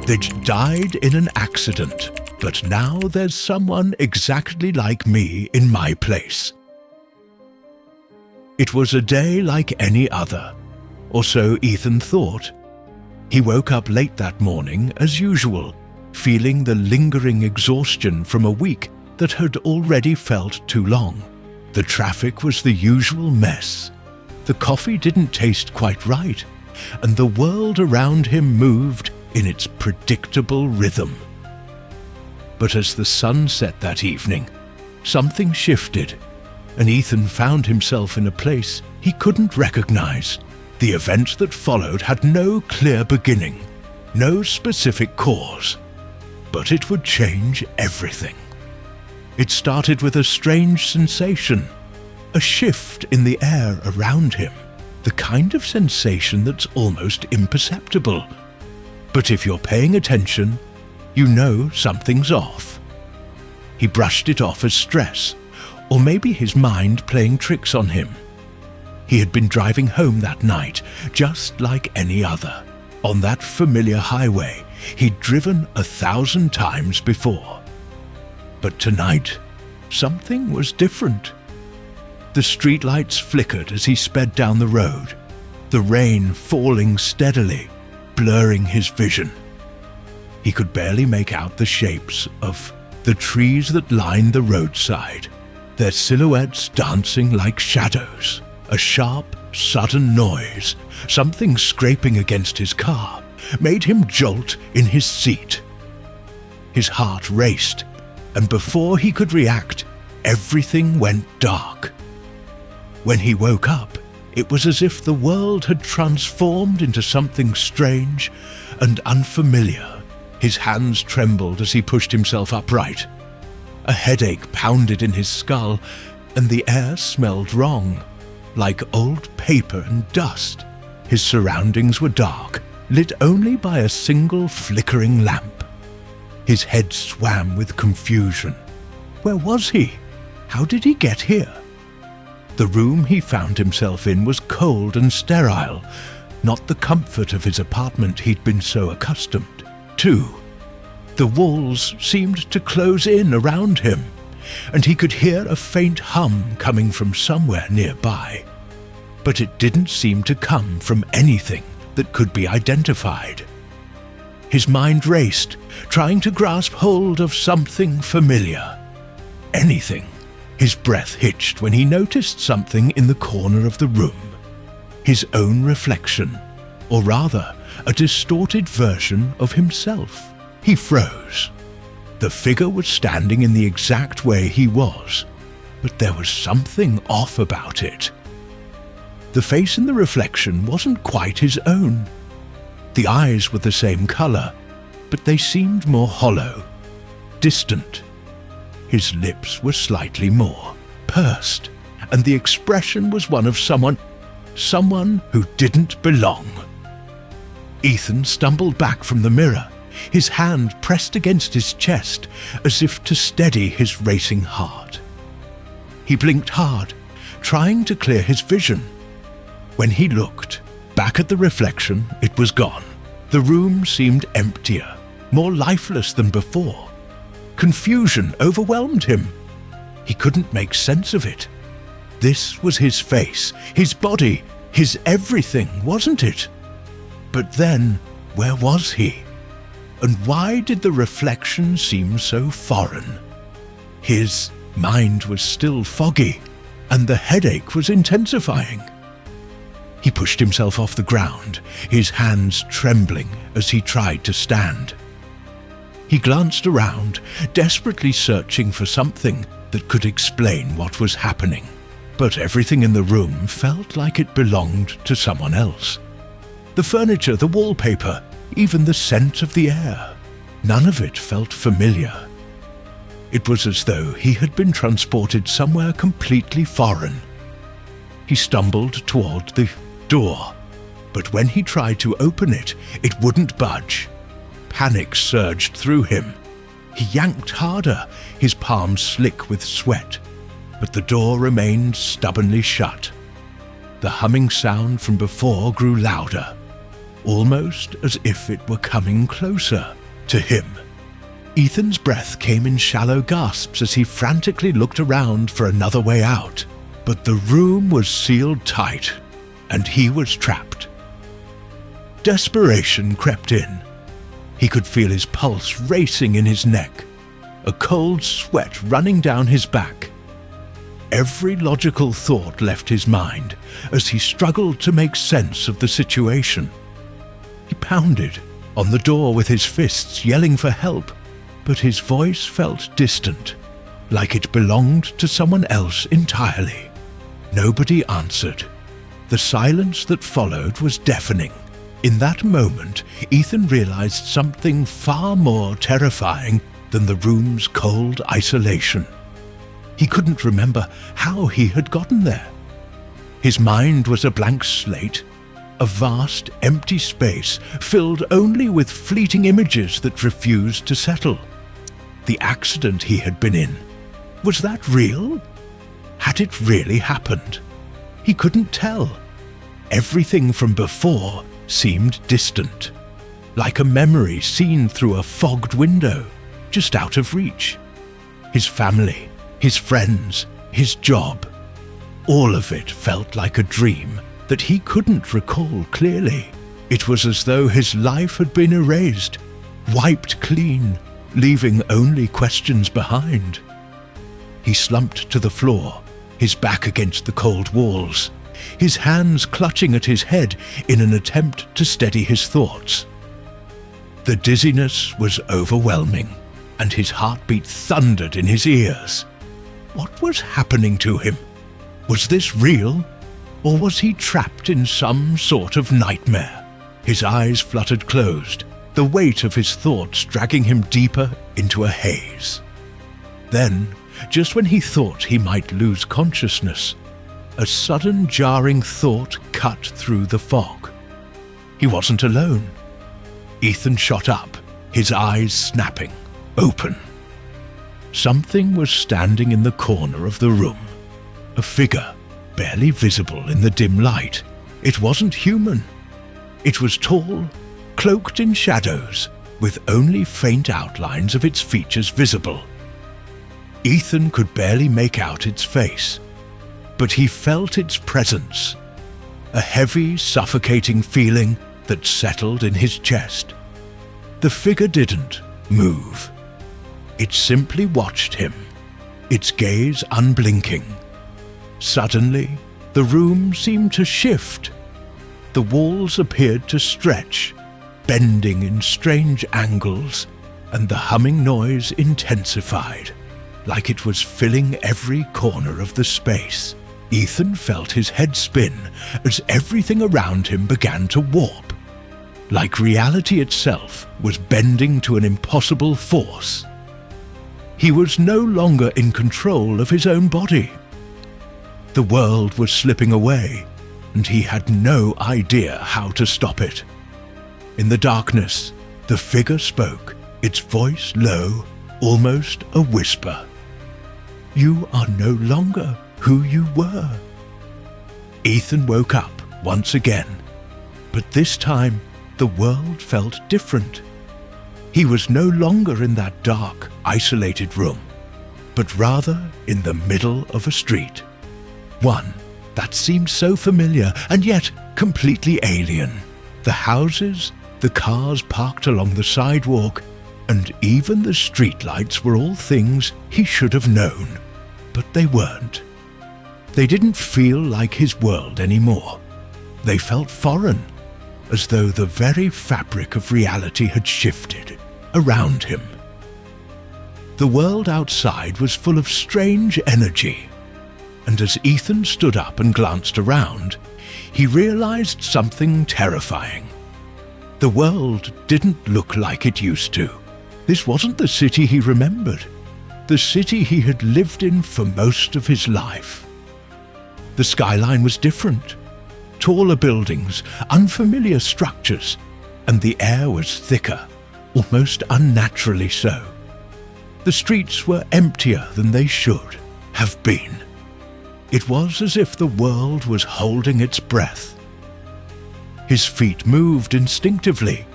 They'd died in an accident, but now there's someone exactly like me in my place. It was a day like any other, or so Ethan thought. He woke up late that morning as usual, feeling the lingering exhaustion from a week that had already felt too long. The traffic was the usual mess. The coffee didn't taste quite right, and the world around him moved in its predictable rhythm. But as the sun set that evening, something shifted, and Ethan found himself in a place he couldn't recognize. The event that followed had no clear beginning, no specific cause, but it would change everything. It started with a strange sensation, a shift in the air around him, the kind of sensation that's almost imperceptible. But if you're paying attention, you know something's off. He brushed it off as stress, or maybe his mind playing tricks on him. He had been driving home that night, just like any other, on that familiar highway he'd driven 1,000 times before. But tonight, something was different. The streetlights flickered as he sped down the road, the rain falling steadily, blurring his vision. He could barely make out the shapes of the trees that lined the roadside, their silhouettes dancing like shadows. A sharp, sudden noise, something scraping against his car, made him jolt in his seat. His heart raced, and before he could react, everything went dark. When he woke up, it was as if the world had transformed into something strange and unfamiliar. His hands trembled as he pushed himself upright. A headache pounded in his skull, and the air smelled wrong, like old paper and dust. His surroundings were dark, lit only by a single flickering lamp. His head swam with confusion. Where was he? How did he get here? The room he found himself in was cold and sterile, not the comfort of his apartment he'd been so accustomed to. The walls seemed to close in around him, and he could hear a faint hum coming from somewhere nearby. But it didn't seem to come from anything that could be identified. His mind raced, trying to grasp hold of something familiar. Anything. His breath hitched when he noticed something in the corner of the room. His own reflection, or rather, a distorted version of himself. He froze. The figure was standing in the exact way he was, but there was something off about it. The face in the reflection wasn't quite his own. The eyes were the same color, but they seemed more hollow, distant. His lips were slightly more pursed, and the expression was one of someone who didn't belong. Ethan stumbled back from the mirror, his hand pressed against his chest as if to steady his racing heart. He blinked hard, trying to clear his vision. When he looked back at the reflection, it was gone. The room seemed emptier, more lifeless than before. Confusion overwhelmed him. He couldn't make sense of it. This was his face, his body, his everything, wasn't it? But then, where was he? And why did the reflection seem so foreign? His mind was still foggy, and the headache was intensifying. He pushed himself off the ground, his hands trembling as he tried to stand. He glanced around, desperately searching for something that could explain what was happening. But everything in the room felt like it belonged to someone else. The furniture, the wallpaper, even the scent of the air. None of it felt familiar. It was as though he had been transported somewhere completely foreign. He stumbled toward the door, but when he tried to open it, it wouldn't budge. Panic surged through him. He yanked harder, his palms slick with sweat, but the door remained stubbornly shut. The humming sound from before grew louder, almost as if it were coming closer. to him. Ethan's breath came in shallow gasps as he frantically looked around for another way out. But the room was sealed tight, and he was trapped. Desperation crept in. He could feel his pulse racing in his neck, a cold sweat running down his back. Every logical thought left his mind as he struggled to make sense of the situation. He pounded on the door with his fists, yelling for help, but his voice felt distant, like it belonged to someone else entirely. Nobody answered. The silence that followed was deafening. In that moment, Ethan realized something far more terrifying than the room's cold isolation. He couldn't remember how he had gotten there. His mind was a blank slate, a vast, empty space filled only with fleeting images that refused to settle. The accident he had been in, was that real? Had it really happened? He couldn't tell. Everything from before seemed distant, like a memory seen through a fogged window, just out of reach. His family, his friends, his job, all of it felt like a dream that he couldn't recall clearly. It was as though his life had been erased, wiped clean, leaving only questions behind. He slumped to the floor, his back against the cold walls, his hands clutching at his head in an attempt to steady his thoughts. The dizziness was overwhelming, and his heartbeat thundered in his ears. What was happening to him? Was this real, or was he trapped in some sort of nightmare? His eyes fluttered closed, the weight of his thoughts dragging him deeper into a haze. Then, just when he thought he might lose consciousness, a sudden jarring thought cut through the fog. He wasn't alone. Ethan shot up, his eyes snapping, open. Something was standing in the corner of the room. A figure, barely visible in the dim light. It wasn't human. It was tall, cloaked in shadows, with only faint outlines of its features visible. Ethan could barely make out its face, but he felt its presence, a heavy, suffocating feeling that settled in his chest. The figure didn't move. It simply watched him, its gaze unblinking. Suddenly, the room seemed to shift. The walls appeared to stretch, bending in strange angles, and the humming noise intensified, like it was filling every corner of the space. Ethan felt his head spin as everything around him began to warp, like reality itself was bending to an impossible force. He was no longer in control of his own body. The world was slipping away, and he had no idea how to stop it. In the darkness, the figure spoke, its voice low, almost a whisper. "You are no longer who you were." Ethan woke up once again, but this time the world felt different. He was no longer in that dark, isolated room, but rather in the middle of a street. One that seemed so familiar and yet completely alien. The houses, the cars parked along the sidewalk, and even the streetlights were all things he should have known, but they weren't. They didn't feel like his world anymore. They felt foreign, as though the very fabric of reality had shifted around him. The world outside was full of strange energy, and as Ethan stood up and glanced around, he realized something terrifying. The world didn't look like it used to. This wasn't the city he remembered, the city he had lived in for most of his life. The skyline was different. Taller buildings, unfamiliar structures, and the air was thicker, almost unnaturally so. The streets were emptier than they should have been. It was as if the world was holding its breath. His feet moved instinctively,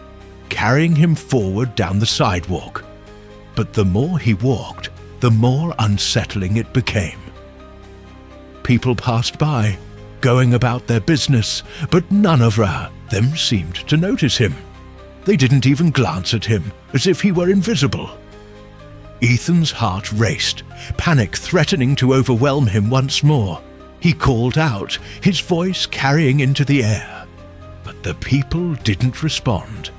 carrying him forward down the sidewalk. But the more he walked, the more unsettling it became. People passed by, going about their business, but none of them seemed to notice him. They didn't even glance at him, as if he were invisible. Ethan's heart raced, panic threatening to overwhelm him once more. He called out, his voice carrying into the air. But the people didn't respond.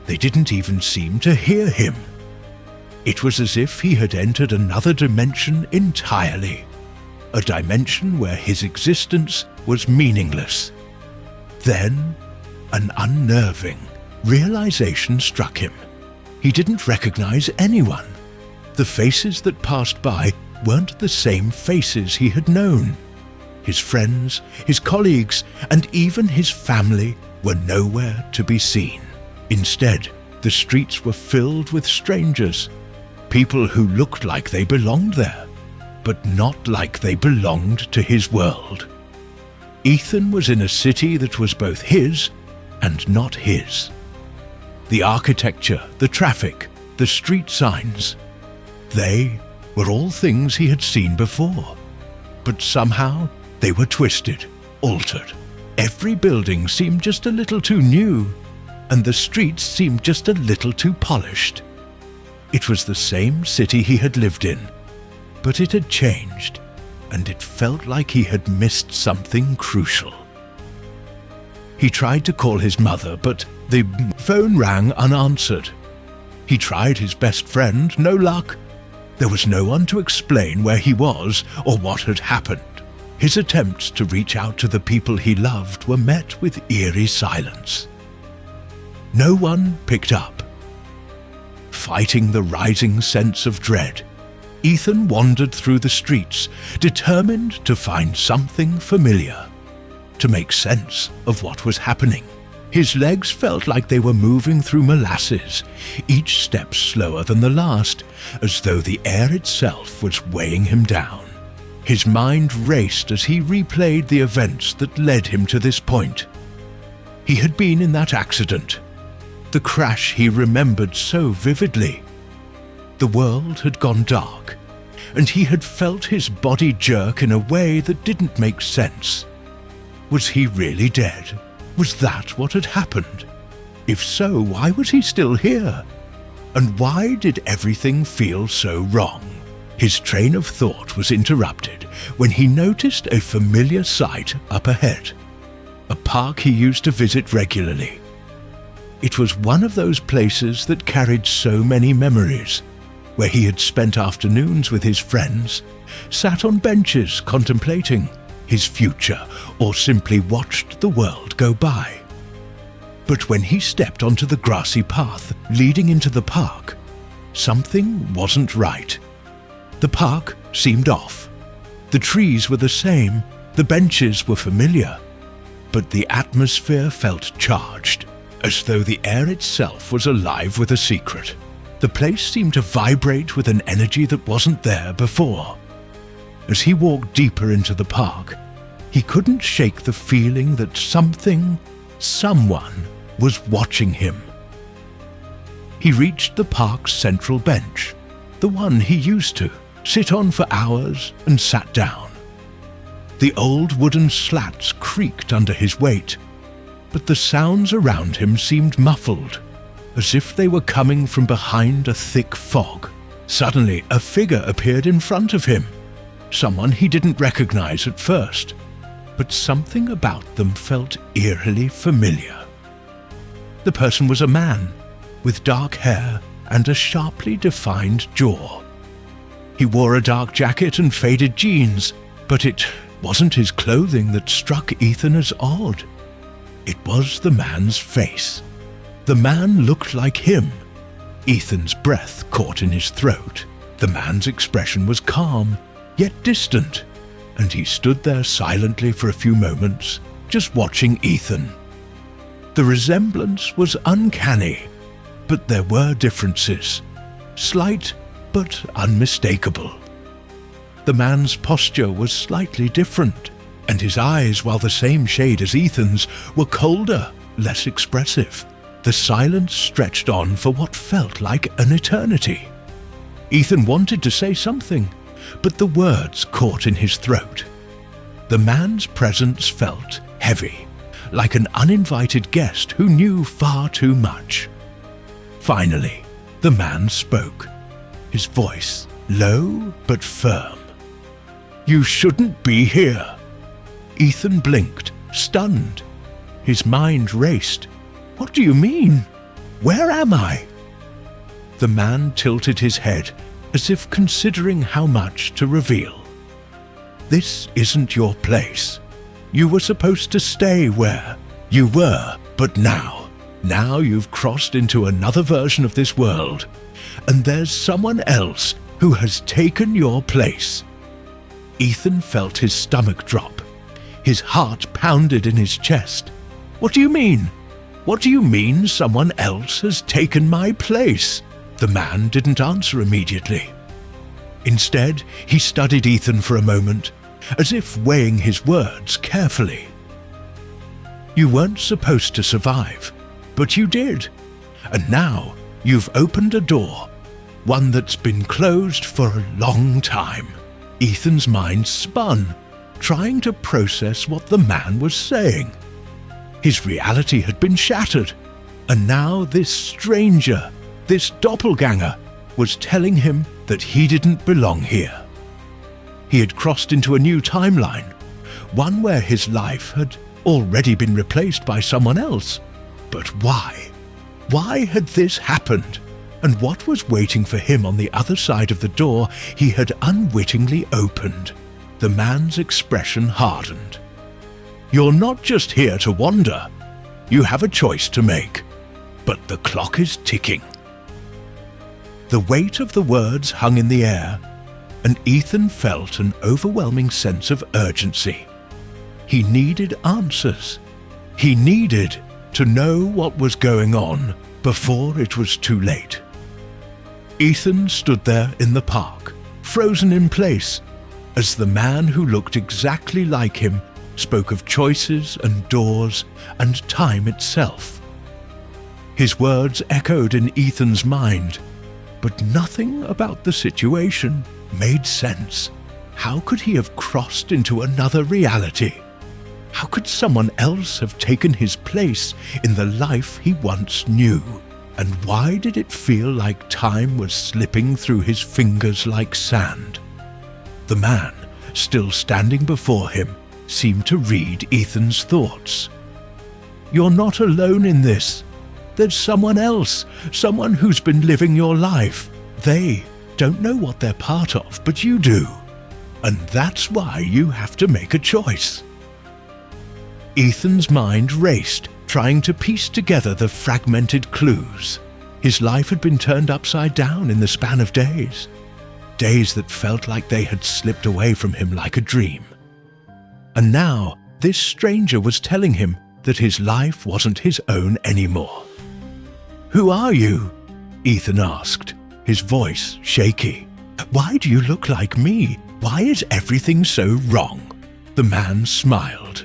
They didn't even seem to hear him. It was as if he had entered another dimension entirely, a dimension where his existence was meaningless. Then, an unnerving realization struck him. He didn't recognize anyone. The faces that passed by weren't the same faces he had known. His friends, his colleagues, and even his family were nowhere to be seen. Instead, the streets were filled with strangers, people who looked like they belonged there, but not like they belonged to his world. Ethan was in a city that was both his and not his. The architecture, the traffic, the street signs, they were all things he had seen before, but somehow they were twisted, altered. Every building seemed just a little too new, and the streets seemed just a little too polished. It was the same city he had lived in, but it had changed, and it felt like he had missed something crucial. He tried to call his mother, but the phone rang unanswered. He tried his best friend, no luck. There was no one to explain where he was or what had happened. His attempts to reach out to the people he loved were met with eerie silence. No one picked up. Fighting the rising sense of dread, Ethan wandered through the streets, determined to find something familiar, to make sense of what was happening. His legs felt like they were moving through molasses, each step slower than the last, as though the air itself was weighing him down. His mind raced as he replayed the events that led him to this point. He had been in that accident, the crash he remembered so vividly. The world had gone dark, and he had felt his body jerk in a way that didn't make sense. Was he really dead? Was that what had happened? If so, why was he still here? And why did everything feel so wrong? His train of thought was interrupted when he noticed a familiar sight up ahead, a park he used to visit regularly. It was one of those places that carried so many memories, where he had spent afternoons with his friends, sat on benches contemplating his future, or simply watched the world go by. But when he stepped onto the grassy path leading into the park, something wasn't right. The park seemed off. The trees were the same, the benches were familiar, but the atmosphere felt charged, as though the air itself was alive with a secret. The place seemed to vibrate with an energy that wasn't there before. As he walked deeper into the park, he couldn't shake the feeling that someone was watching him. He reached the park's central bench, the one he used to sit on for hours, and sat down. The old wooden slats creaked under his weight, but the sounds around him seemed muffled, as if they were coming from behind a thick fog. Suddenly, a figure appeared in front of him, someone he didn't recognize at first, but something about them felt eerily familiar. The person was a man, with dark hair and a sharply defined jaw. He wore a dark jacket and faded jeans, but it wasn't his clothing that struck Ethan as odd. It was the man's face. The man looked like him. Ethan's breath caught in his throat. The man's expression was calm, yet distant, and he stood there silently for a few moments, just watching Ethan. The resemblance was uncanny, but there were differences, slight but unmistakable. The man's posture was slightly different, and his eyes, while the same shade as Ethan's, were colder, less expressive. The silence stretched on for what felt like an eternity. Ethan wanted to say something, but the words caught in his throat. The man's presence felt heavy, like an uninvited guest who knew far too much. Finally, the man spoke, his voice low but firm. "You shouldn't be here." Ethan blinked, stunned. His mind raced. "What do you mean? Where am I?" The man tilted his head, as if considering how much to reveal. "This isn't your place. You were supposed to stay where you were, but now you've crossed into another version of this world, and there's someone else who has taken your place." Ethan felt his stomach drop. His heart pounded in his chest. "What do you mean? What do you mean someone else has taken my place?" The man didn't answer immediately. Instead, he studied Ethan for a moment, as if weighing his words carefully. "You weren't supposed to survive, but you did. And now you've opened a door, one that's been closed for a long time." Ethan's mind spun, trying to process what the man was saying. His reality had been shattered, and now this stranger, this doppelganger, was telling him that he didn't belong here. He had crossed into a new timeline, one where his life had already been replaced by someone else. But why? Why had this happened? And what was waiting for him on the other side of the door he had unwittingly opened? The man's expression hardened. "You're not just here to wander. You have a choice to make. But the clock is ticking." The weight of the words hung in the air, and Ethan felt an overwhelming sense of urgency. He needed answers. He needed to know what was going on before it was too late. Ethan stood there in the park, frozen in place, as the man who looked exactly like him spoke of choices and doors and time itself. His words echoed in Ethan's mind, but nothing about the situation made sense. How could he have crossed into another reality? How could someone else have taken his place in the life he once knew? And why did it feel like time was slipping through his fingers like sand? The man, still standing before him, seemed to read Ethan's thoughts. "You're not alone in this. There's someone else, someone who's been living your life. They don't know what they're part of, but you do. And that's why you have to make a choice." Ethan's mind raced, trying to piece together the fragmented clues. His life had been turned upside down in the span of days. Days that felt like they had slipped away from him like a dream. And now, this stranger was telling him that his life wasn't his own anymore. "Who are you?" Ethan asked, his voice shaky. "Why do you look like me? Why is everything so wrong?" The man smiled,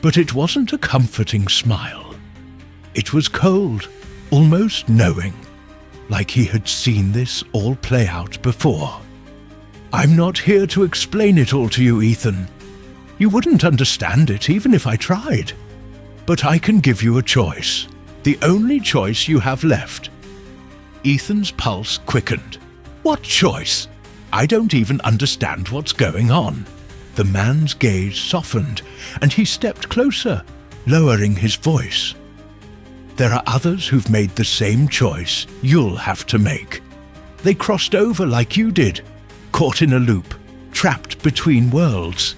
but it wasn't a comforting smile. It was cold, almost knowing, like he had seen this all play out before. "I'm not here to explain it all to you, Ethan. You wouldn't understand it even if I tried. But I can give you a choice, the only choice you have left." Ethan's pulse quickened. "What choice? I don't even understand what's going on." The man's gaze softened, and he stepped closer, lowering his voice. "There are others who've made the same choice you'll have to make. They crossed over like you did, caught in a loop, trapped between worlds.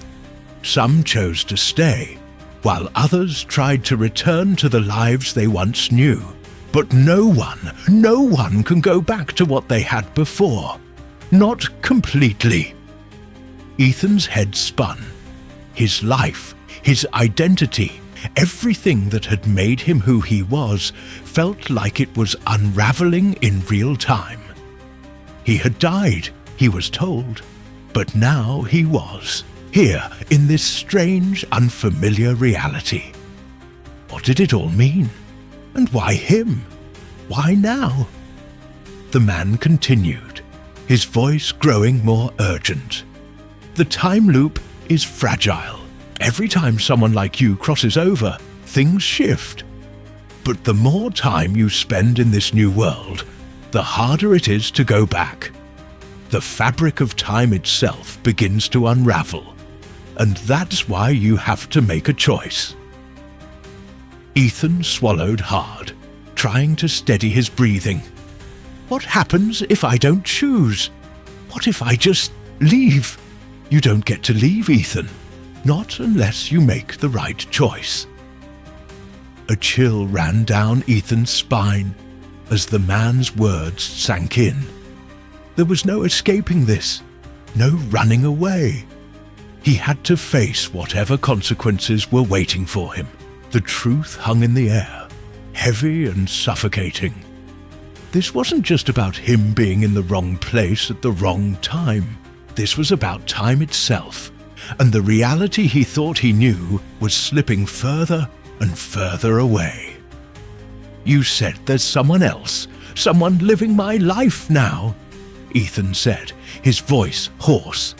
Some chose to stay, while others tried to return to the lives they once knew. But no one can go back to what they had before. Not completely." Ethan's head spun. His life, his identity, everything that had made him who he was felt like it was unraveling in real time. He had died, he was told, but now he was, here in this strange, unfamiliar reality. What did it all mean? And why him? Why now? The man continued, his voice growing more urgent. The time loop is fragile. Every time someone like you crosses over, things shift. But the more time you spend in this new world, the harder it is to go back. The fabric of time itself begins to unravel, and that's why you have to make a choice. Ethan swallowed hard, trying to steady his breathing. What happens if I don't choose? What if I just leave? You don't get to leave, Ethan. Not unless you make the right choice. A chill ran down Ethan's spine as the man's words sank in. There was no escaping this, no running away. He had to face whatever consequences were waiting for him. The truth hung in the air, heavy and suffocating. This wasn't just about him being in the wrong place at the wrong time. This was about time itself, and the reality he thought he knew was slipping further and further away. You said there's someone else, someone living my life now, Ethan said, his voice hoarse.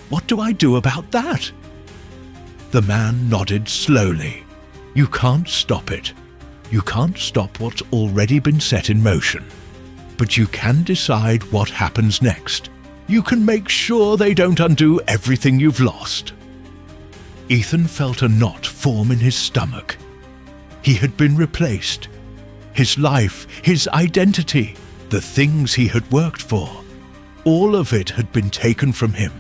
What do I do about that? The man nodded slowly. You can't stop it. You can't stop what's already been set in motion. But you can decide what happens next. You can make sure they don't undo everything you've lost. Ethan felt a knot form in his stomach. He had been replaced. His life, his identity, the things he had worked for, all of it had been taken from him.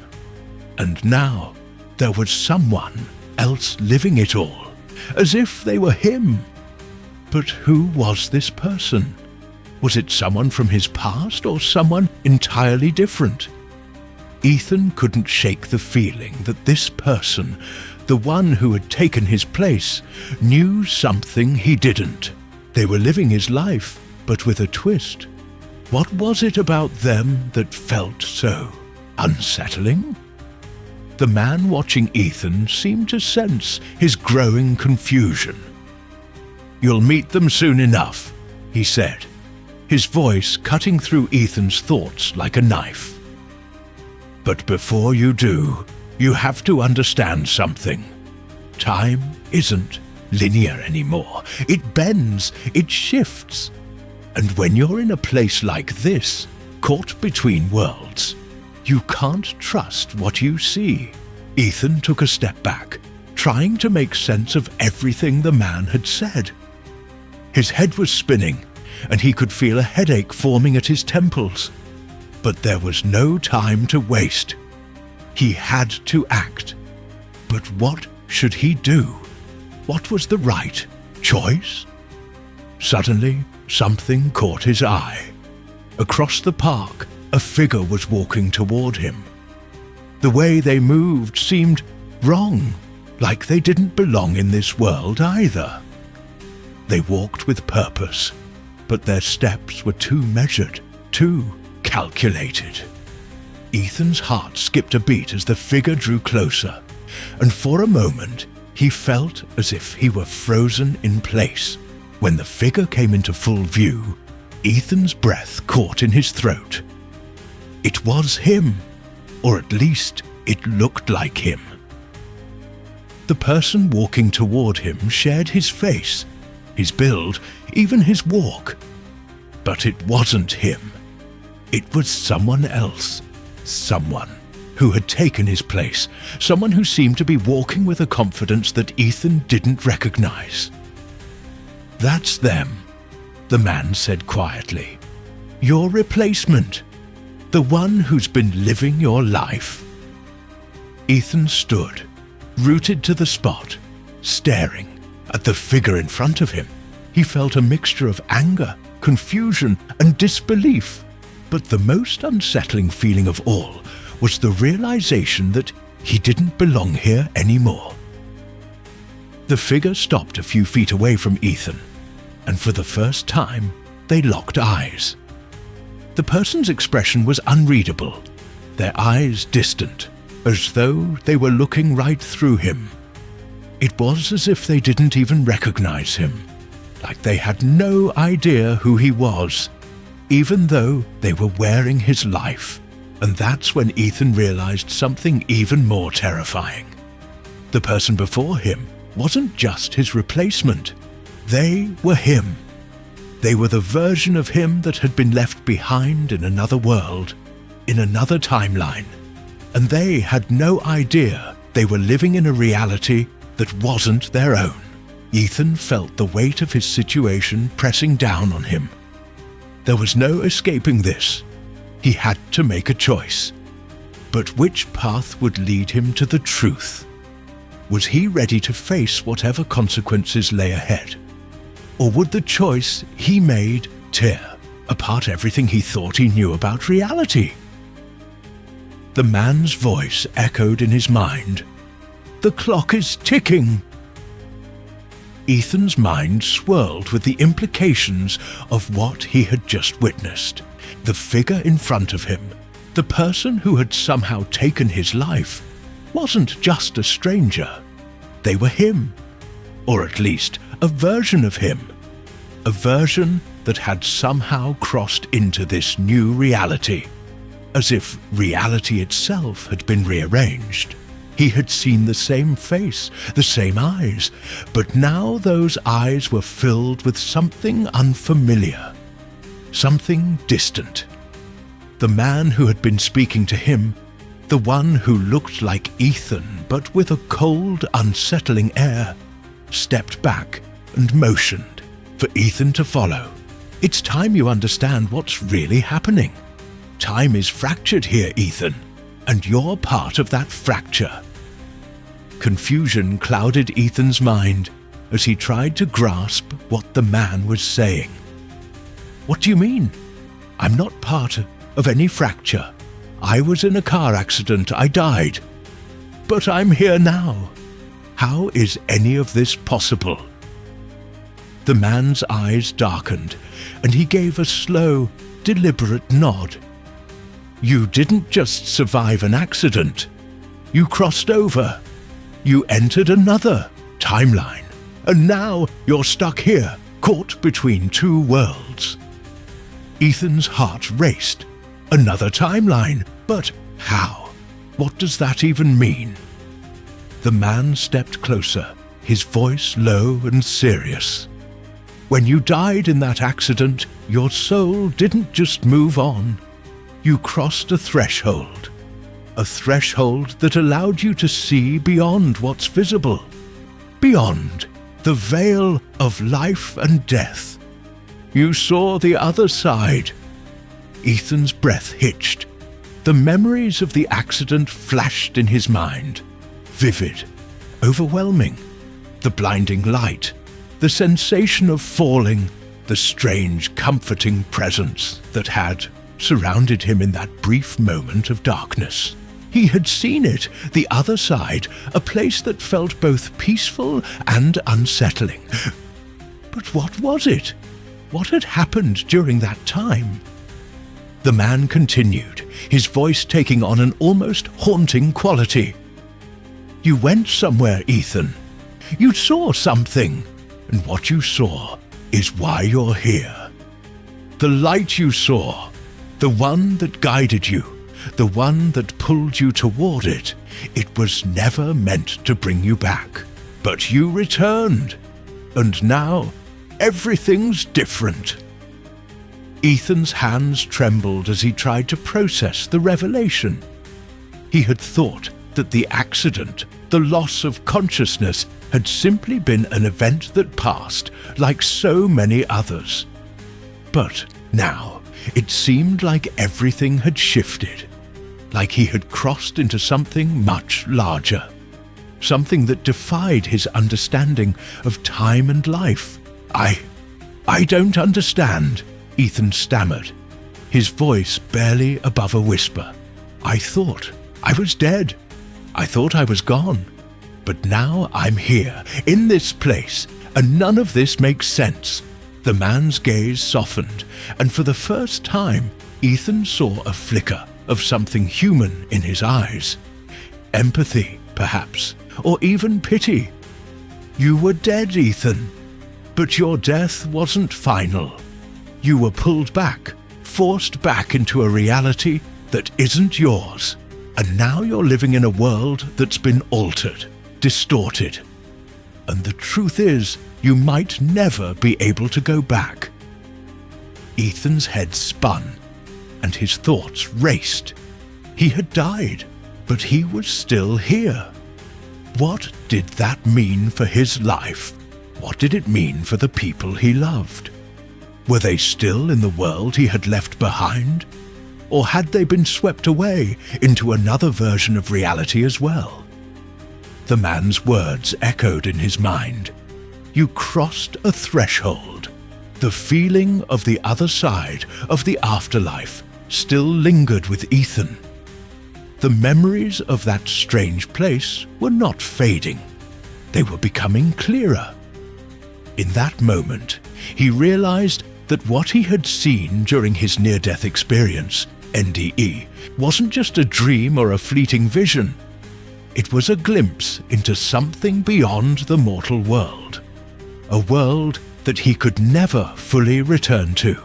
And now there was someone else living it all, as if they were him. But who was this person? Was it someone from his past or someone entirely different? Ethan couldn't shake the feeling that this person, the one who had taken his place, knew something he didn't. They were living his life, but with a twist. What was it about them that felt so unsettling? The man watching Ethan seemed to sense his growing confusion. You'll meet them soon enough, he said, his voice cutting through Ethan's thoughts like a knife. But before you do, you have to understand something. Time isn't linear anymore. It bends, it shifts. And when you're in a place like this, caught between worlds, you can't trust what you see. Ethan took a step back, trying to make sense of everything the man had said. His head was spinning, and he could feel a headache forming at his temples. But there was no time to waste. He had to act. But what should he do? What was the right choice? Suddenly, something caught his eye. Across the park, a figure was walking toward him. The way they moved seemed wrong, like they didn't belong in this world either. They walked with purpose, but their steps were too measured, too calculated. Ethan's heart skipped a beat as the figure drew closer, and for a moment he felt as if he were frozen in place. When the figure came into full view, Ethan's breath caught in his throat. It was him, or at least it looked like him. The person walking toward him shared his face, his build, even his walk. But it wasn't him. It was someone else. Someone who had taken his place. Someone who seemed to be walking with a confidence that Ethan didn't recognize. That's them, the man said quietly. Your replacement. The one who's been living your life. Ethan stood, rooted to the spot, staring at the figure in front of him. He felt a mixture of anger, confusion, and disbelief. But the most unsettling feeling of all was the realization that he didn't belong here anymore. The figure stopped a few feet away from Ethan, and for the first time, they locked eyes. The person's expression was unreadable, their eyes distant, as though they were looking right through him. It was as if they didn't even recognize him, like they had no idea who he was, even though they were wearing his life. And that's when Ethan realized something even more terrifying. The person before him wasn't just his replacement. They were him. They were the version of him that had been left behind in another world, in another timeline. And they had no idea they were living in a reality that wasn't their own. Ethan felt the weight of his situation pressing down on him. There was no escaping this. He had to make a choice. But which path would lead him to the truth? Was he ready to face whatever consequences lay ahead? Or would the choice he made tear apart everything he thought he knew about reality? The man's voice echoed in his mind. "The clock is ticking." Ethan's mind swirled with the implications of what he had just witnessed. The figure in front of him, the person who had somehow taken his life, wasn't just a stranger. They were him, or at least a version of him, a version that had somehow crossed into this new reality, as if reality itself had been rearranged. He had seen the same face, the same eyes, but now those eyes were filled with something unfamiliar, something distant. The man who had been speaking to him, the one who looked like Ethan but with a cold, unsettling air, stepped back and motioned for Ethan to follow. "It's time you understand what's really happening. Time is fractured here, Ethan, and you're part of that fracture." Confusion clouded Ethan's mind as he tried to grasp what the man was saying. "What do you mean? I'm not part of any fracture. I was in a car accident. I died. But I'm here now. How is any of this possible?" The man's eyes darkened, and he gave a slow, deliberate nod. "You didn't just survive an accident. You crossed over. You entered another timeline, and now you're stuck here, caught between two worlds." Ethan's heart raced. Another timeline? But how? What does that even mean? The man stepped closer, his voice low and serious. "When you died in that accident, your soul didn't just move on. You crossed a threshold that allowed you to see beyond what's visible, beyond the veil of life and death. You saw the other side." Ethan's breath hitched. The memories of the accident flashed in his mind, vivid, overwhelming. The blinding light, the sensation of falling, the strange, comforting presence that had surrounded him in that brief moment of darkness. He had seen it, the other side, a place that felt both peaceful and unsettling. But what was it? What had happened during that time? The man continued, his voice taking on an almost haunting quality. "You went somewhere, Ethan. You saw something, and what you saw is why you're here. The light you saw, the one that guided you, the one that pulled you toward it, it was never meant to bring you back. But you returned, and now everything's different." Ethan's hands trembled as he tried to process the revelation. He had thought that the accident, the loss of consciousness, had simply been an event that passed, like so many others. But now, it seemed like everything had shifted, like he had crossed into something much larger, something that defied his understanding of time and life. I don't understand," Ethan stammered, his voice barely above a whisper. "I thought I was dead. I thought I was gone. But now I'm here, in this place, and none of this makes sense." The man's gaze softened, and for the first time, Ethan saw a flicker of something human in his eyes. Empathy, perhaps, or even pity. "You were dead, Ethan. But your death wasn't final. You were pulled back, forced back into a reality that isn't yours, and now you're living in a world that's been altered, distorted. And the truth is, you might never be able to go back." Ethan's head spun, and his thoughts raced. He had died, but he was still here. What did that mean for his life? What did it mean for the people he loved? Were they still in the world he had left behind? Or had they been swept away into another version of reality as well? The man's words echoed in his mind. You crossed a threshold. The feeling of the other side, of the afterlife, still lingered with Ethan. The memories of that strange place were not fading. They were becoming clearer. In that moment, he realized that what he had seen during his near-death experience, NDE, wasn't just a dream or a fleeting vision. It was a glimpse into something beyond the mortal world. A world that he could never fully return to.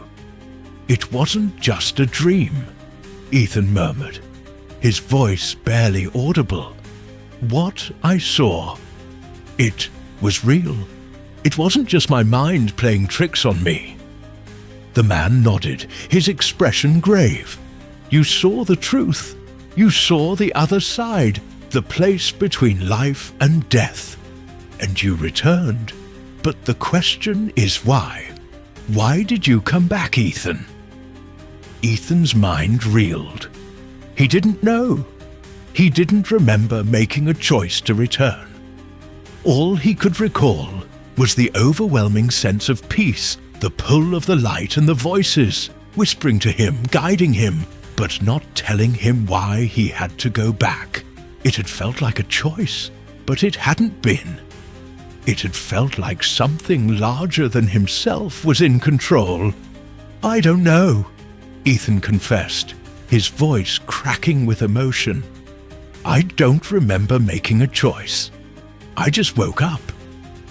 "It wasn't just a dream," Ethan murmured, his voice barely audible. "What I saw, it was real. It wasn't just my mind playing tricks on me." The man nodded, his expression grave. "You saw the truth. You saw the other side, the place between life and death. And you returned. But the question is why? Why did you come back, Ethan?" Ethan's mind reeled. He didn't know. He didn't remember making a choice to return. All he could recall was the overwhelming sense of peace, the pull of the light and the voices, whispering to him, guiding him, but not telling him why he had to go back. It had felt like a choice, but it hadn't been. It had felt like something larger than himself was in control. "I don't know," Ethan confessed, his voice cracking with emotion. "I don't remember making a choice. I just woke up.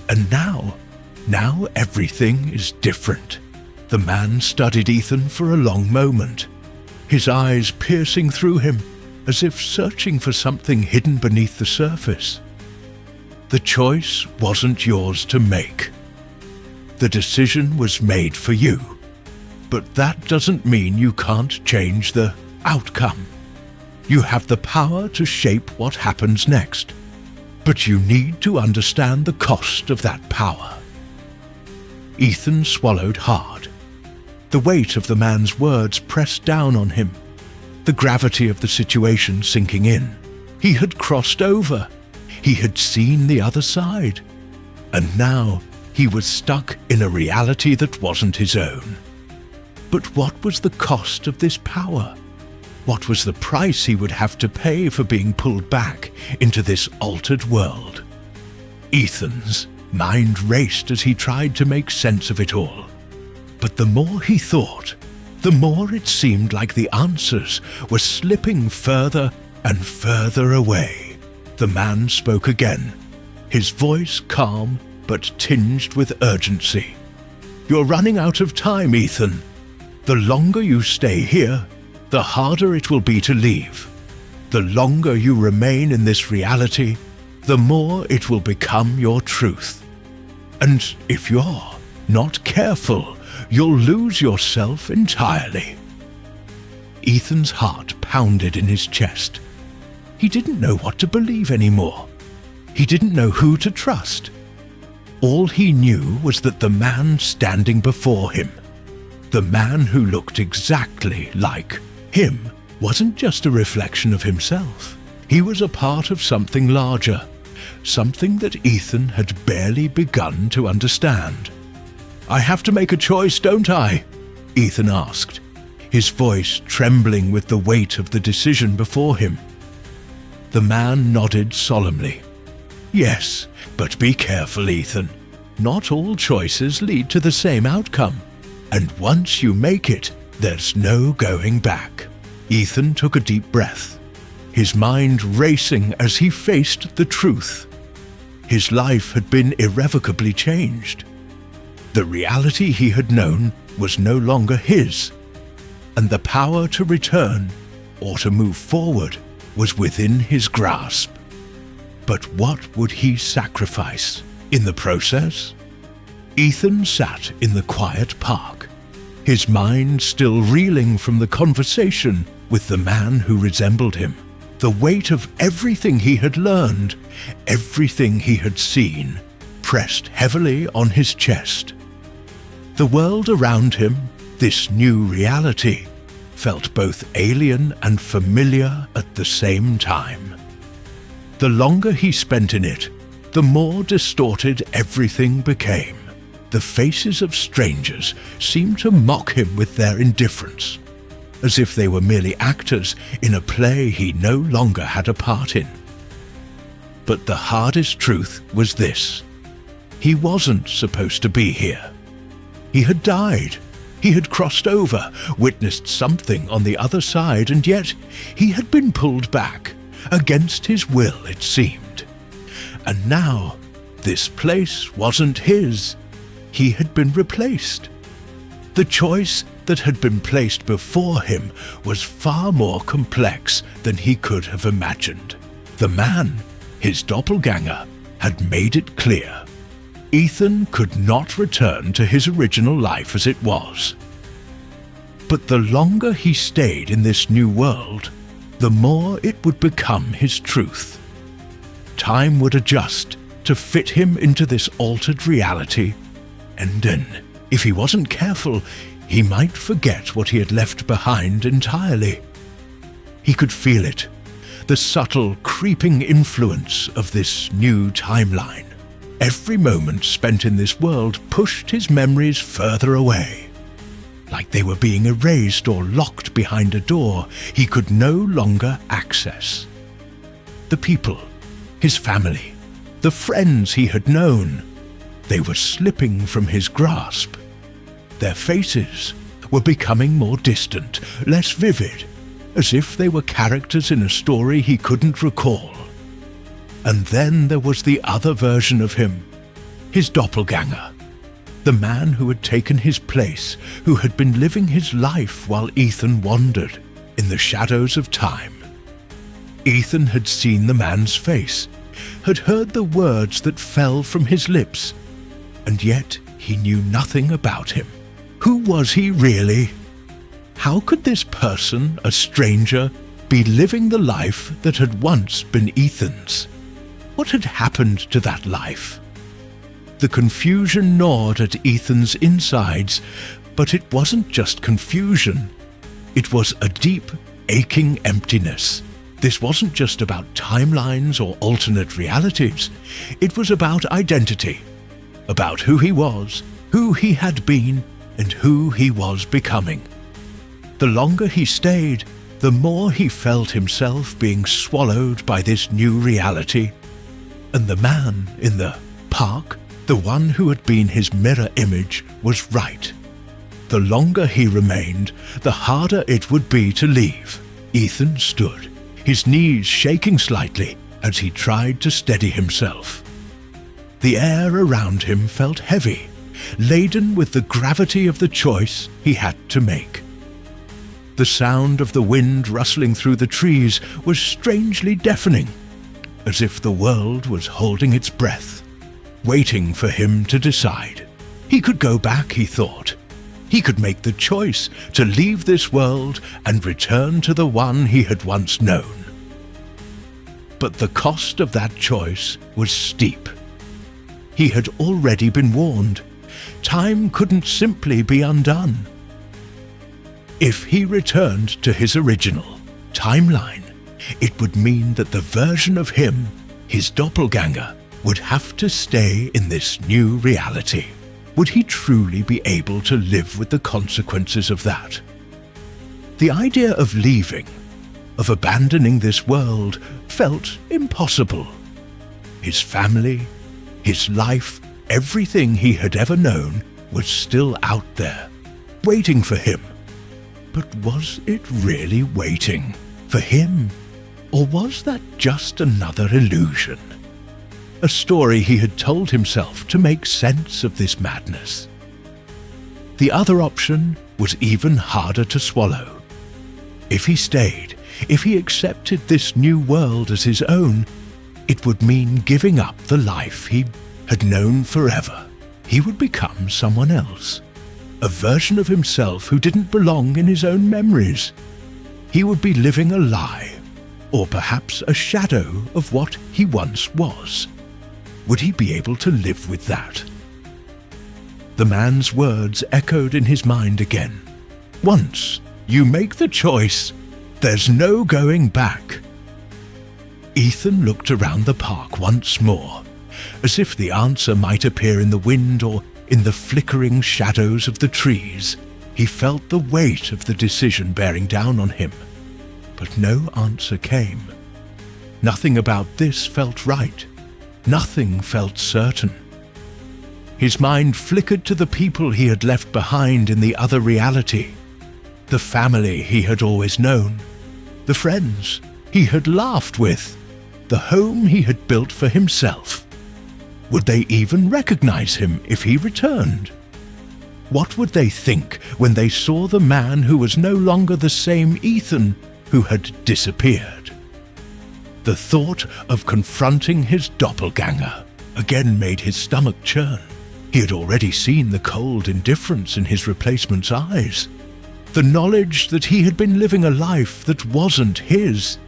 And now everything is different." The man studied Ethan for a long moment, his eyes piercing through him as if searching for something hidden beneath the surface. "The choice wasn't yours to make. The decision was made for you. But that doesn't mean you can't change the outcome. You have the power to shape what happens next. But you need to understand the cost of that power." Ethan swallowed hard. The weight of the man's words pressed down on him, the gravity of the situation sinking in. He had crossed over. He had seen the other side. And now he was stuck in a reality that wasn't his own. But what was the cost of this power? What was the price he would have to pay for being pulled back into this altered world? Ethan's mind raced as he tried to make sense of it all. But the more he thought, the more it seemed like the answers were slipping further and further away. The man spoke again, his voice calm but tinged with urgency. "You're running out of time, Ethan. The longer you stay here, the harder it will be to leave. The longer you remain in this reality, the more it will become your truth. And if you're not careful, you'll lose yourself entirely." Ethan's heart pounded in his chest. He didn't know what to believe anymore. He didn't know who to trust. All he knew was that the man standing before him, the man who looked exactly like him, wasn't just a reflection of himself. He was a part of something larger, something that Ethan had barely begun to understand. "I have to make a choice, don't I?" Ethan asked, his voice trembling with the weight of the decision before him. The man nodded solemnly. "Yes, but be careful, Ethan. Not all choices lead to the same outcome, and once you make it, there's no going back." Ethan took a deep breath, his mind racing as he faced the truth. His life had been irrevocably changed. The reality he had known was no longer his, and the power to return or to move forward was within his grasp. But what would he sacrifice in the process? Ethan sat in the quiet park, his mind still reeling from the conversation with the man who resembled him. The weight of everything he had learned, everything he had seen, pressed heavily on his chest. The world around him, this new reality, felt both alien and familiar at the same time. The longer he spent in it, the more distorted everything became. The faces of strangers seemed to mock him with their indifference, as if they were merely actors in a play he no longer had a part in. But the hardest truth was this: he wasn't supposed to be here. He had died. He had crossed over, witnessed something on the other side, and yet he had been pulled back, against his will it seemed. And now, this place wasn't his. He had been replaced. The choice that had been placed before him was far more complex than he could have imagined. The man, his doppelganger, had made it clear. Ethan could not return to his original life as it was. But the longer he stayed in this new world, the more it would become his truth. Time would adjust to fit him into this altered reality, and then, if he wasn't careful, he might forget what he had left behind entirely. He could feel it, the subtle, creeping influence of this new timeline. Every moment spent in this world pushed his memories further away. Like they were being erased or locked behind a door he could no longer access. The people, his family, the friends he had known, they were slipping from his grasp. Their faces were becoming more distant, less vivid, as if they were characters in a story he couldn't recall. And then there was the other version of him, his doppelganger, the man who had taken his place, who had been living his life while Ethan wandered in the shadows of time. Ethan had seen the man's face, had heard the words that fell from his lips, and yet he knew nothing about him. Who was he really? How could this person, a stranger, be living the life that had once been Ethan's? What had happened to that life? The confusion gnawed at Ethan's insides, but it wasn't just confusion. It was a deep, aching emptiness. This wasn't just about timelines or alternate realities. It was about identity, about who he was, who he had been, and who he was becoming. The longer he stayed, the more he felt himself being swallowed by this new reality. And the man in the park, the one who had been his mirror image, was right. The longer he remained, the harder it would be to leave. Ethan stood, his knees shaking slightly as he tried to steady himself. The air around him felt heavy, laden with the gravity of the choice he had to make. The sound of the wind rustling through the trees was strangely deafening, as if the world was holding its breath, waiting for him to decide. He could go back, he thought. He could make the choice to leave this world and return to the one he had once known. But the cost of that choice was steep. He had already been warned. Time couldn't simply be undone. If he returned to his original timeline, it would mean that the version of him, his doppelganger, would have to stay in this new reality. Would he truly be able to live with the consequences of that? The idea of leaving, of abandoning this world, felt impossible. His family, his life, everything he had ever known was still out there, waiting for him. But was it really waiting for him? Or was that just another illusion? A story he had told himself to make sense of this madness. The other option was even harder to swallow. If he stayed, if he accepted this new world as his own, it would mean giving up the life he had known forever. He would become someone else, a version of himself who didn't belong in his own memories. He would be living a lie, or perhaps a shadow of what he once was. Would he be able to live with that? The man's words echoed in his mind again. Once you make the choice, there's no going back. Ethan looked around the park once more, as if the answer might appear in the wind or in the flickering shadows of the trees. He felt the weight of the decision bearing down on him, but no answer came. Nothing about this felt right. Nothing felt certain. His mind flickered to the people he had left behind in the other reality, the family he had always known, the friends he had laughed with, the home he had built for himself. Would they even recognize him if he returned? What would they think when they saw the man who was no longer the same Ethan who had disappeared? The thought of confronting his doppelganger again made his stomach churn. He had already seen the cold indifference in his replacement's eyes, the knowledge that he had been living a life that wasn't his,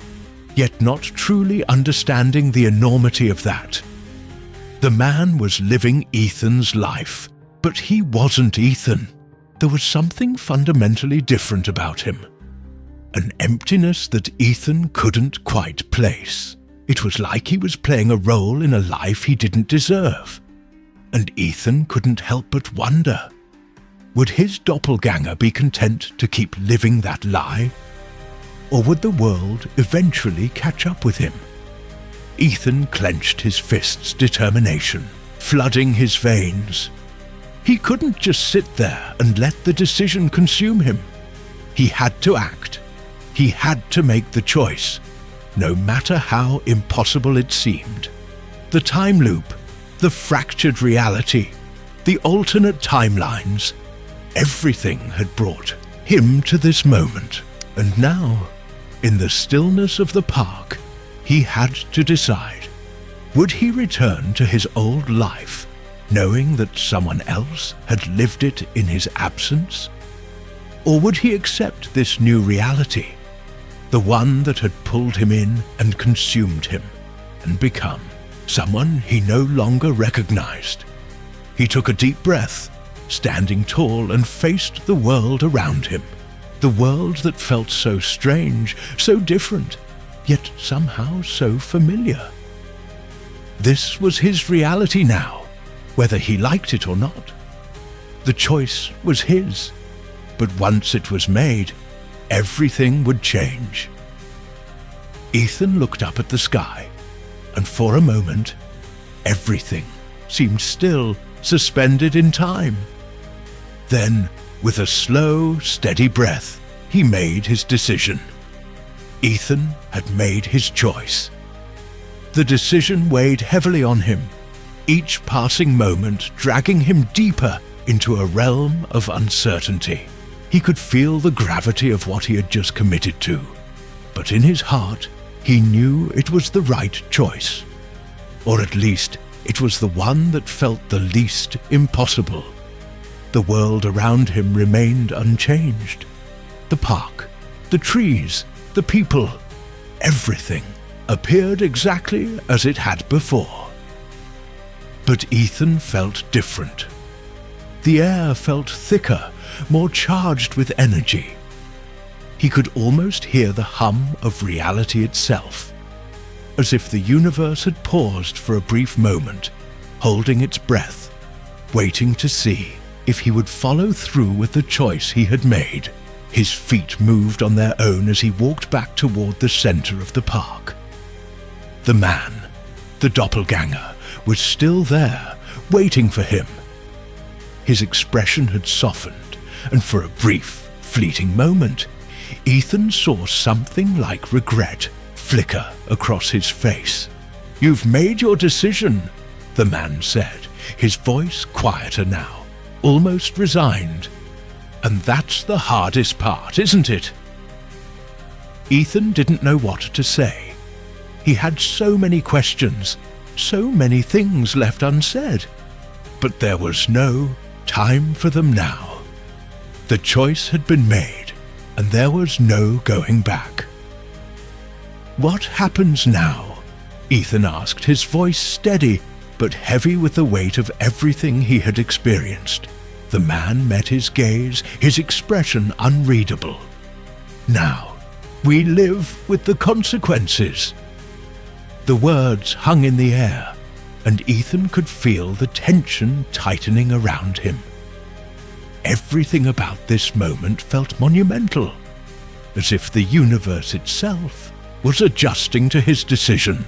yet not truly understanding the enormity of that. The man was living Ethan's life, but he wasn't Ethan. There was something fundamentally different about him. An emptiness that Ethan couldn't quite place. It was like he was playing a role in a life he didn't deserve. And Ethan couldn't help but wonder, would his doppelganger be content to keep living that lie? Or would the world eventually catch up with him? Ethan clenched his fists, determination flooding his veins. He couldn't just sit there and let the decision consume him. He had to act. He had to make the choice, no matter how impossible it seemed. The time loop, the fractured reality, the alternate timelines, everything had brought him to this moment. And now, in the stillness of the park, he had to decide. Would he return to his old life, knowing that someone else had lived it in his absence? Or would he accept this new reality, the one that had pulled him in and consumed him, and become someone he no longer recognized? He took a deep breath, standing tall, and faced the world around him. The world that felt so strange, so different, yet somehow so familiar. This was his reality now, whether he liked it or not. The choice was his, but once it was made, everything would change. Ethan looked up at the sky, and for a moment, everything seemed still, suspended in time. Then, with a slow, steady breath, he made his decision. Ethan had made his choice. The decision weighed heavily on him, each passing moment dragging him deeper into a realm of uncertainty. He could feel the gravity of what he had just committed to, but in his heart, he knew it was the right choice. Or at least, it was the one that felt the least impossible. The world around him remained unchanged. The park, the trees, the people, everything appeared exactly as it had before. But Ethan felt different. The air felt thicker, more charged with energy. He could almost hear the hum of reality itself, as if the universe had paused for a brief moment, holding its breath, waiting to see if he would follow through with the choice he had made. His feet moved on their own as he walked back toward the center of the park. The man, the doppelganger, was still there, waiting for him. His expression had softened, and for a brief, fleeting moment, Ethan saw something like regret flicker across his face. "You've made your decision," the man said, his voice quieter now, almost resigned. And that's the hardest part, isn't it? Ethan didn't know what to say. He had so many questions, so many things left unsaid. But there was no time for them now. The choice had been made, and there was no going back. "What happens now?" Ethan asked, his voice steady but heavy with the weight of everything he had experienced. The man met his gaze, his expression unreadable. "Now, we live with the consequences." The words hung in the air, and Ethan could feel the tension tightening around him. Everything about this moment felt monumental, as if the universe itself was adjusting to his decision.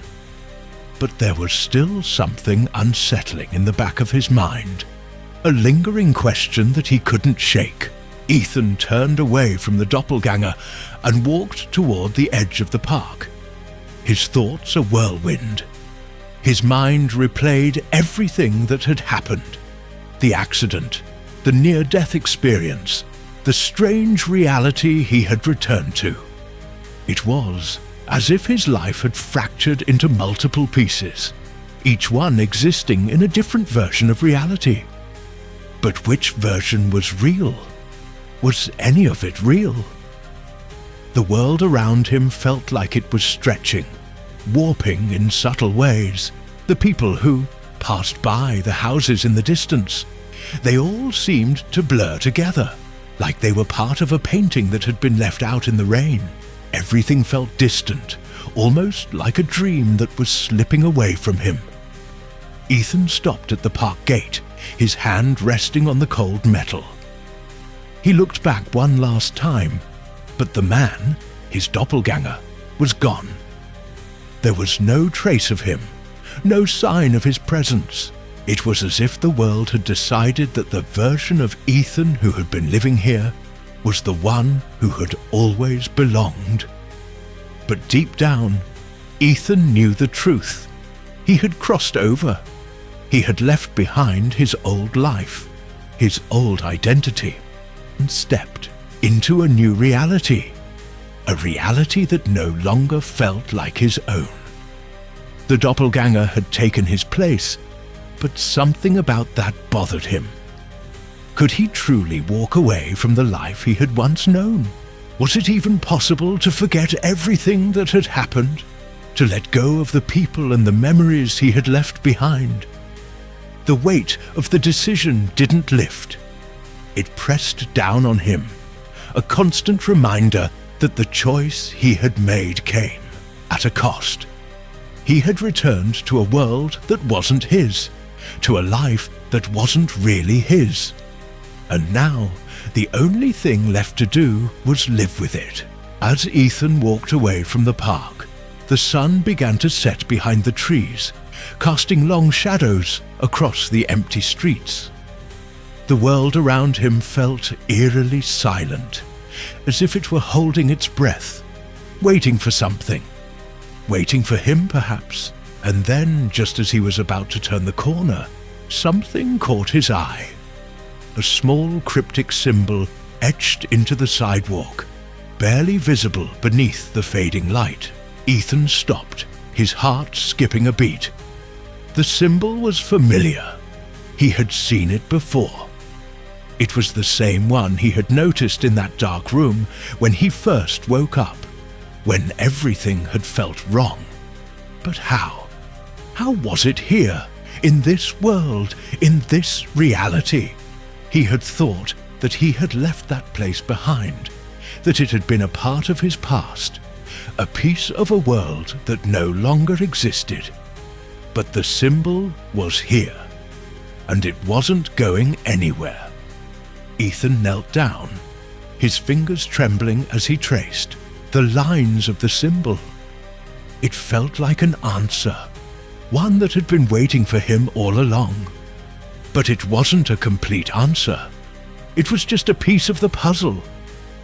But there was still something unsettling in the back of his mind, a lingering question that he couldn't shake. Ethan turned away from the doppelganger and walked toward the edge of the park, his thoughts a whirlwind. His mind replayed everything that had happened: the accident, the near-death experience, the strange reality he had returned to. It was as if his life had fractured into multiple pieces, each one existing in a different version of reality. But which version was real? Was any of it real? The world around him felt like it was stretching, warping in subtle ways. The people who passed by, the houses in the distance, they all seemed to blur together, like they were part of a painting that had been left out in the rain. Everything felt distant, almost like a dream that was slipping away from him. Ethan stopped at the park gate, his hand resting on the cold metal. He looked back one last time, but the man, his doppelganger, was gone. There was no trace of him, no sign of his presence. It was as if the world had decided that the version of Ethan who had been living here was the one who had always belonged. But deep down, Ethan knew the truth. He had crossed over. He had left behind his old life, his old identity, and stepped into a new reality, a reality that no longer felt like his own. The doppelganger had taken his place, but something about that bothered him. Could he truly walk away from the life he had once known? Was it even possible to forget everything that had happened? To let go of the people and the memories he had left behind? The weight of the decision didn't lift. It pressed down on him, a constant reminder that the choice he had made came at a cost. He had returned to a world that wasn't his, to a life that wasn't really his. And now, the only thing left to do was live with it. As Ethan walked away from the park, the sun began to set behind the trees, casting long shadows across the empty streets. The world around him felt eerily silent, as if it were holding its breath, waiting for something. Waiting for him, perhaps. And then, just as he was about to turn the corner, something caught his eye. A small cryptic symbol etched into the sidewalk, barely visible beneath the fading light. Ethan stopped, his heart skipping a beat. The symbol was familiar. He had seen it before. It was the same one he had noticed in that dark room when he first woke up, when everything had felt wrong. But how? How was it here, in this world, in this reality? He had thought that he had left that place behind, that it had been a part of his past, a piece of a world that no longer existed. But the symbol was here, and it wasn't going anywhere. Ethan knelt down, his fingers trembling as he traced the lines of the symbol. It felt like an answer, one that had been waiting for him all along. But it wasn't a complete answer. It was just a piece of the puzzle,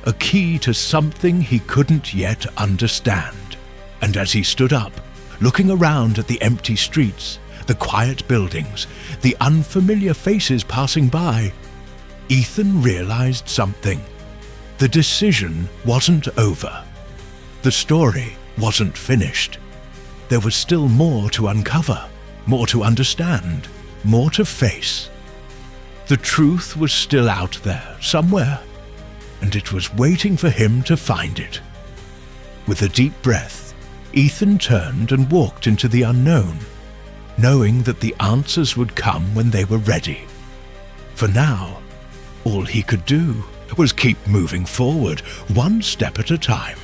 a key to something he couldn't yet understand. And as he stood up, looking around at the empty streets, the quiet buildings, the unfamiliar faces passing by, Ethan realized something. The decision wasn't over. The story wasn't finished. There was still more to uncover, more to understand, more to face. The truth was still out there, somewhere, and it was waiting for him to find it. With a deep breath, Ethan turned and walked into the unknown, knowing that the answers would come when they were ready. For now, all he could do was keep moving forward, one step at a time.